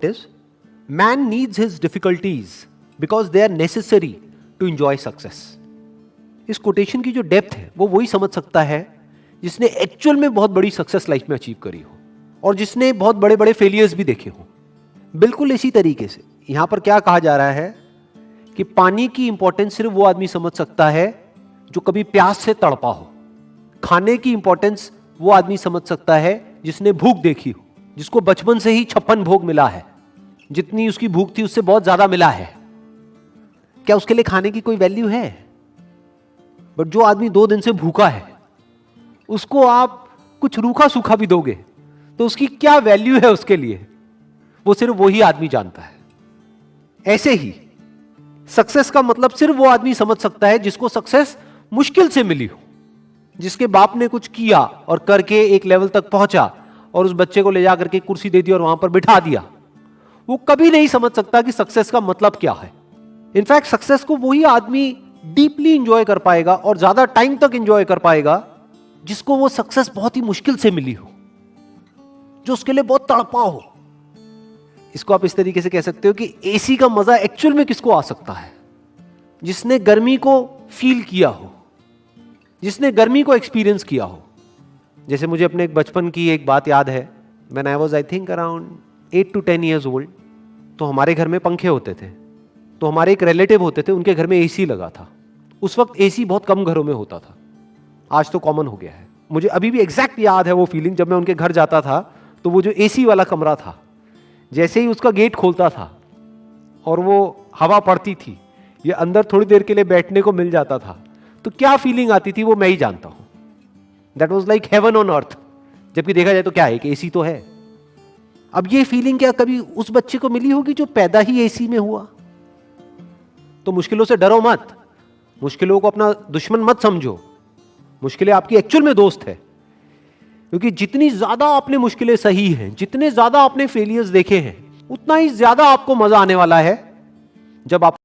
is man needs his difficulties because they are necessary to enjoy success. इस quotation की जो depth है वो वही समझ सकता है जिसने एक्चुअल में बहुत बड़ी सक्सेस लाइफ में अचीव करी हो और जिसने बहुत बड़े बड़े फेलियर्स भी देखे हो। बिल्कुल इसी तरीके से यहां पर क्या कहा जा रहा है कि पानी की इंपॉर्टेंस सिर्फ वो आदमी समझ सकता है जो कभी प्यास से तड़पा हो। खाने की इंपॉर्टेंस वो आदमी समझ सकता है जिसने भूख देखी हो, जिसको बचपन से ही 56 भोग मिला है, जितनी उसकी भूख थी उससे बहुत ज्यादा मिला है। क्या उसके लिए खाने की कोई वैल्यू है? बट जो आदमी 2 दिन से भूखा है उसको आप कुछ रूखा सूखा भी दोगे तो उसकी क्या वैल्यू है उसके लिए, वो सिर्फ वही आदमी जानता है। ऐसे ही सक्सेस का मतलब सिर्फ वो आदमी समझ सकता है जिसको सक्सेस मुश्किल से मिली हो, जिसके बाप ने कुछ किया और करके एक लेवल तक पहुंचा और उस बच्चे को ले जाकर के कुर्सी दे दी और वहां पर बिठा दिया। वो कभी नहीं समझ सकता कि सक्सेस का मतलब क्या है। इनफैक्ट सक्सेस को वही आदमी डीपली इंजॉय कर पाएगा और ज्यादा टाइम तक इंजॉय कर पाएगा जिसको वो सक्सेस बहुत ही मुश्किल से मिली हो, जो उसके लिए बहुत तड़पा हो। इसको आप इस तरीके से कह सकते हो कि एसी का मजा एक्चुअल में किसको आ सकता है? जिसने गर्मी को फील किया हो, जिसने गर्मी को एक्सपीरियंस किया हो। जैसे मुझे अपने एक बचपन की एक बात याद है। When I was I think around 8 to 10 years old, तो हमारे घर में पंखे होते थे। तो हमारे एक रिलेटिव होते थे, उनके घर में एसी लगा था। उस वक्त एसी बहुत कम घरों में होता था, आज तो कॉमन हो गया है। मुझे अभी भी एग्जैक्ट याद है वो फीलिंग, जब मैं उनके घर जाता था तो वो जो एसी वाला कमरा था, जैसे ही उसका गेट खोलता था और वो हवा पड़ती थी, ये अंदर थोड़ी देर के लिए बैठने को मिल जाता था, तो क्या फीलिंग आती थी वो मैं ही जानता हूं। That was like heaven on earth. जबकि देखा जाए तो क्या है कि एसी तो है। अब ये फीलिंग क्या कभी उस बच्चे को मिली होगी जो पैदा ही एसी में हुआ? तो मुश्किलों से डरो मत, मुश्किलों को अपना दुश्मन मत समझो। मुश्किलें आपकी एक्चुअल में दोस्त है, क्योंकि जितनी ज्यादा आपने मुश्किलें सही हैं, जितने ज्यादा आपने फेलियर्स देखे हैं, उतना ही ज्यादा आपको मजा आने वाला है जब आप